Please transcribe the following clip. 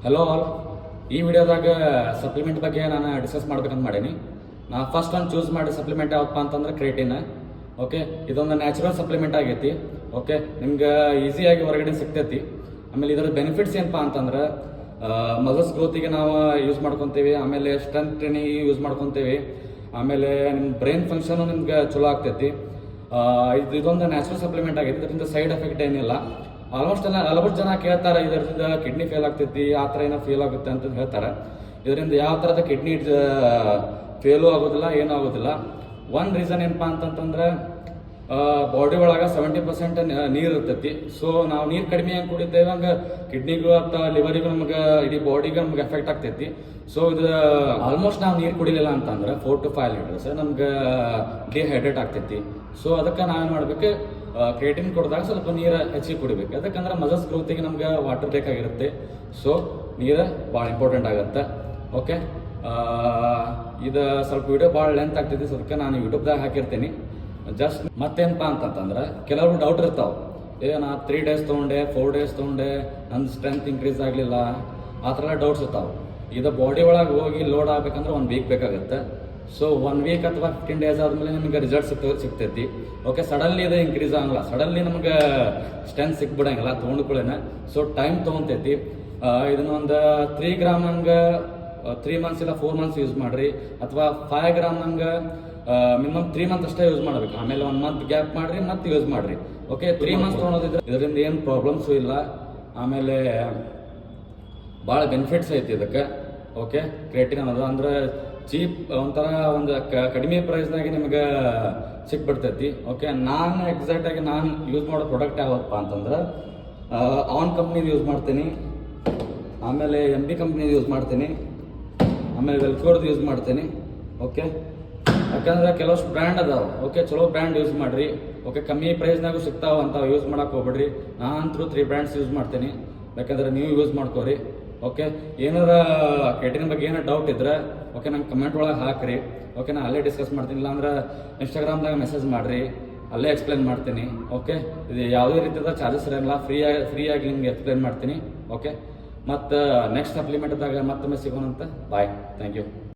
Hello all. ಈ ವಿಡಿಯೋದಾಗ supplement ಬಗ್ಗೆ ನಾನು ಡಿಸ್ಕಸ್ ಮಾಡ್ಬೇಕಂತ ಮಾಡೀನಿ. ನಾ ಫಸ್ಟ್ ಒಂದು ಚೂಸ್ ಮಾಡಿ ಸಪ್ಲಿಮೆಂಟ್ ಯಾವಪ್ಪ ಅಂತಂದ್ರೆ ಕ್ರಿಯೇಟಿನ್. ಓಕೆ, ಇದೊಂದು ನ್ಯಾಚುರಲ್ ಸಪ್ಲಿಮೆಂಟ್ ಆಗೈತಿ. ಓಕೆ, ನಿಮ್ಗೆ ಈಸಿಯಾಗಿ ಹೊರಗಡೆ ಸಿಗ್ತೈತಿ. ಆಮೇಲೆ ಇದರ ಬೆನಿಫಿಟ್ಸ್ ಏನಪ್ಪ ಅಂತಂದ್ರೆ ಮಸಲ್ಸ್ ಗ್ರೋತಿಗೆ ನಾವು ಯೂಸ್ ಮಾಡ್ಕೊತೀವಿ, ಆಮೇಲೆ ಸ್ಟ್ರೆಂತ್ ಟ್ರೈನಿಂಗ್ ಯೂಸ್ ಮಾಡ್ಕೊತೀವಿ, ಆಮೇಲೆ ನಿಮ್ಮ ಬ್ರೈನ್ ಫಂಕ್ಷನು ನಿಮ್ಗೆ ಚಲೋ ಆಗ್ತೈತಿ. ಇದೊಂದು ನ್ಯಾಚುರಲ್ ಸಪ್ಲಿಮೆಂಟ್ ಆಗೈತಿ. ಇದರಿಂದ ಸೈಡ್ ಎಫೆಕ್ಟ್ ಏನಿಲ್ಲ. ಆಲ್ಮೋಸ್ಟ್ ಎಲ್ಲ ಹಲವಾರು ಜನ ಕೇಳ್ತಾರೆ, ಇದರಿಂದ ಕಿಡ್ನಿ ಫೇಲ್ ಆಗ್ತೈತಿ, ಆ ಥರ ಏನೋ ಫೇಲ್ ಆಗುತ್ತೆ ಅಂತ ಹೇಳ್ತಾರೆ. ಇದರಿಂದ ಯಾವ ಥರದ ಕಿಡ್ನಿ ಫೇಲು ಆಗೋದಿಲ್ಲ, ಏನೂ ಆಗೋದಿಲ್ಲ. ಒಂದು ರೀಸನ್ ಏನಪ್ಪ ಅಂತಂತಂದ್ರೆ ಬಾಡಿ ಒಳಗೆ 70% ನೀರು ಇರ್ತೈತಿ. ಸೊ ನಾವು ನೀರು ಕಡಿಮೆ ಹೆಂಗೆ ಕುಡಿತೇವೆ ಹಂಗೆ ಕಿಡ್ನಿಗೂ ಅಥವಾ ಲಿವರಿಗೂ ನಮ್ಗೆ ಇಡೀ ಬಾಡಿಗೆ ನಮ್ಗೆ ಎಫೆಕ್ಟ್ ಆಗ್ತೈತಿ. ಸೊ ಇದು ಆಲ್ಮೋಸ್ಟ್ ನಾವು ನೀರು ಕುಡಿಲಿಲ್ಲ ಅಂತಂದ್ರೆ 4 to 5 ಲೀಟರ್ಸ್ ನಮ್ಗೆ ಡಿಹೈಡ್ರೇಟ್ ಆಗ್ತೈತಿ. ಸೊ ಅದಕ್ಕೆ ನಾವೇನು ಮಾಡ್ಬೇಕು, ಕ್ರಿಯೇಟಿನ್ ಕೊಡಿದಾಗ ಸ್ವಲ್ಪ ನೀರು ಹೆಚ್ಚಿಗೆ ಕುಡಿಬೇಕು. ಯಾಕಂದ್ರೆ ಮಸಲ್ಸ್ ಗ್ರೋತಿಗೆ ನಮ್ಗೆ ವಾಟರ್ ಬೇಕಾಗಿರುತ್ತೆ. ಸೊ ನೀರು ಭಾಳ ಇಂಪಾರ್ಟೆಂಟ್ ಆಗುತ್ತೆ. ಓಕೆ, ಇದು ಸ್ವಲ್ಪ ವಿಡಿಯೋ ಭಾಳ ಲೆಂತ್ ಆಗ್ತೈತಿ. ಸೊ ಅದಕ್ಕೆ ನಾನು ಯೂಟ್ಯೂಬ್ದಾಗ ಹಾಕಿರ್ತೀನಿ. ಜಸ್ಟ್ ಮತ್ತೇನಪ್ಪ ಅಂತಂತಂದ್ರೆ ಕೆಲವರು ಡೌಟ್ ಇರ್ತಾವೆ, ನಾ 3 days ತೊಗೊಂಡೆ, 4 days ತೊಗೊಂಡೆ, ನನ್ನ ಸ್ಟ್ರೆಂತ್ ಇನ್ಕ್ರೀಸ್ ಆಗಲಿಲ್ಲ, ಆ ಥರ ಡೌಟ್ಸ್ ಇರ್ತಾವೆ. ಇದು ಬಾಡಿ ಒಳಗೆ ಹೋಗಿ ಲೋಡ್ ಆಗ್ಬೇಕಂದ್ರೆ 1 week ಬೇಕಾಗುತ್ತೆ. ಸೊ 1 week ಅಥವಾ 15 days ಆದಮೇಲೆ ನಿಮಗೆ ರಿಸಲ್ಟ್ ಸಿಗ್ತೈತಿ. ಓಕೆ, ಸಡನ್ಲಿ ಇದು ಇನ್ಕ್ರೀಸ್ ಆಗಲ್ಲ, ಸಡನ್ಲಿ ನಮ್ಗೆ ಸ್ಟ್ರೆಂತ್ ಸಿಕ್ಬಿಡಂಗಿಲ್ಲ ತೊಗೊಂಡ್ಕೊಳ್ಳೇನೆ. ಸೊ ಟೈಮ್ ತೊಗೊತೈತಿ. ಇದನ್ನೊಂದು 3 ಗ್ರಾಮ್ ಹಂಗೆ 3 months ಇಲ್ಲ 4 months ಯೂಸ್ ಮಾಡಿರಿ, ಅಥವಾ 5 ಗ್ರಾಮ್ ಹಂಗೆ ಮಿನಿಮಮ್ 3 months ಅಷ್ಟೇ ಯೂಸ್ ಮಾಡಬೇಕು. ಆಮೇಲೆ 1 month ಗ್ಯಾಪ್ ಮಾಡಿರಿ ಮತ್ತೆ ಯೂಸ್ ಮಾಡಿರಿ. ಓಕೆ, 3 months ತೊಗೊಳೋದಿದ್ರೆ ಇದರಿಂದ ಏನು ಪ್ರಾಬ್ಲಮ್ಸು ಇಲ್ಲ. ಆಮೇಲೆ ಭಾಳ ಬೆನಿಫಿಟ್ಸ್ ಐತಿ ಇದಕ್ಕೆ. ಓಕೆ, ಕ್ರಿಯೇಟಿನ್ ಅನ್ನೋದು ಅಂದ್ರೆ ಚೀಪ್, ಒಂಥರ ಒಂದು ಕಡಿಮೆ ಪ್ರೈಸ್ನಾಗೆ ನಿಮ್ಗೆ ಸಿಕ್ಬಿಡ್ತೈತಿ. ಓಕೆ, ನಾನು ಎಕ್ಸಾಕ್ಟಾಗಿ ನಾನು ಯೂಸ್ ಮಾಡೋ ಪ್ರಾಡಕ್ಟ್ ಯಾವಪ್ಪ ಅಂತಂದ್ರೆ ಆನ್ ಕಂಪ್ನಿದು ಯೂಸ್ ಮಾಡ್ತೀನಿ, ಆಮೇಲೆ MB ಕಂಪ್ನಿದು ಯೂಸ್ ಮಾಡ್ತೀನಿ, ಆಮೇಲೆ ವೆಲ್ಕೋರ್ದು ಯೂಸ್ ಮಾಡ್ತೀನಿ. ಓಕೆ, ಯಾಕಂದ್ರೆ ಕೆಲವಷ್ಟು ಬ್ರ್ಯಾಂಡ್ ಅದಾವೆ. ಓಕೆ, ಚಲೋ ಬ್ರ್ಯಾಂಡ್ ಯೂಸ್ ಮಾಡಿರಿ. ಓಕೆ, ಕಮ್ಮಿ ಪ್ರೈಸ್ನಾಗೂ ಸಿಗ್ತಾವೆ ಅಂತ ಯೂಸ್ ಮಾಡಕ್ಕೆ ಹೋಗ್ಬೇಡ್ರಿ. ನಾನಂತರೂ 3 brands ಯೂಸ್ ಮಾಡ್ತೀನಿ, ಯಾಕಂದ್ರೆ ನೀವು ಯೂಸ್ ಮಾಡ್ಕೋರಿ. ಓಕೆ, ಏನಾರ ಕ್ರಿಯೇಟಿನ್ ಬಗ್ಗೆ ಏನಾರು ಡೌಟ್ ಇದ್ರೆ ಓಕೆ ನಂಗೆ ಕಮೆಂಟ್ ಒಳಗೆ ಹಾಕ್ರಿ. ಓಕೆ, ನಾನು ಅಲ್ಲೇ ಡಿಸ್ಕಸ್ ಮಾಡ್ತೀನಿ, ಇಲ್ಲಾಂದ್ರೆ ಇನ್ಸ್ಟಾಗ್ರಾಮ್ದಾಗ ಮೆಸೇಜ್ ಮಾಡಿರಿ, ಅಲ್ಲೇ ಎಕ್ಸ್ಪ್ಲೇನ್ ಮಾಡ್ತೀನಿ. ಓಕೆ, ಇದು ಯಾವುದೇ ರೀತಿಯಾದ ಚಾರ್ಜಸ್ ಇರೋಲ್ಲ, ಫ್ರೀಯಾಗಿ ನಿಮ್ಗೆ ಎಕ್ಸ್ಪ್ಲೇನ್ ಮಾಡ್ತೀನಿ. ಓಕೆ, ಮತ್ತು ನೆಕ್ಸ್ಟ್ ಸಪ್ಲಿಮೆಂಟ್ದಾಗ ಮತ್ತೊಮ್ಮೆ ಸಿಗೋಣಂತ. ಬಾಯ್, ಥ್ಯಾಂಕ್ ಯು.